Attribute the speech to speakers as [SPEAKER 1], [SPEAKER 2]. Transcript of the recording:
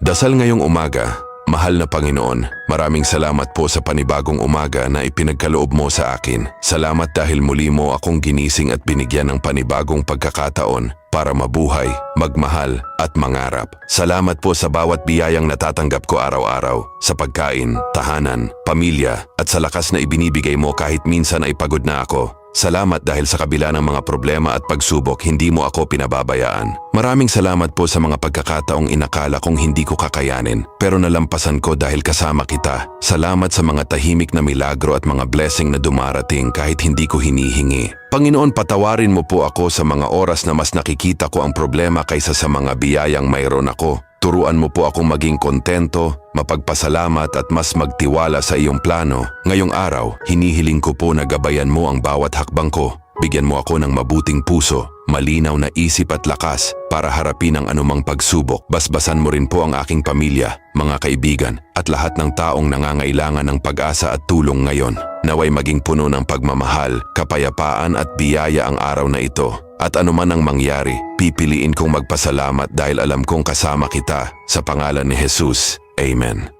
[SPEAKER 1] Dasal ngayong umaga. Mahal na Panginoon, maraming salamat po sa panibagong umaga na ipinagkaloob mo sa akin. Salamat dahil muli mo akong ginising at binigyan ng panibagong pagkakataon para mabuhay, magmahal at mangarap. Salamat po sa bawat biyayang natatanggap ko araw-araw, sa pagkain, tahanan, pamilya at sa lakas na ibinibigay mo kahit minsan ay pagod na ako. Salamat dahil sa kabila ng mga problema at pagsubok, hindi mo ako pinababayaan. Maraming salamat po sa mga pagkakataong inakala kong hindi ko kakayanin, pero nalampasan ko dahil kasama kita. Salamat sa mga tahimik na milagro at mga blessing na dumarating kahit hindi ko hinihingi. Panginoon, patawarin mo po ako sa mga oras na mas nakikita ko ang problema kaysa sa mga biyayang mayroon ako. Turuan mo po akong maging kontento, mapagpasalamat at mas magtiwala sa iyong plano. Ngayong araw, hinihiling ko po na gabayan mo ang bawat hakbang ko. Bigyan mo ako ng mabuting puso, malinaw na isip at lakas para harapin ang anumang pagsubok. Basbasan mo rin po ang aking pamilya, mga kaibigan at lahat ng taong nangangailangan ng pag-asa at tulong ngayon. Naway maging puno ng pagmamahal, kapayapaan at biyaya ang araw na ito. At anuman ang mangyari, pipiliin kong magpasalamat dahil alam kong kasama kita. Sa pangalan ni Jesus, Amen.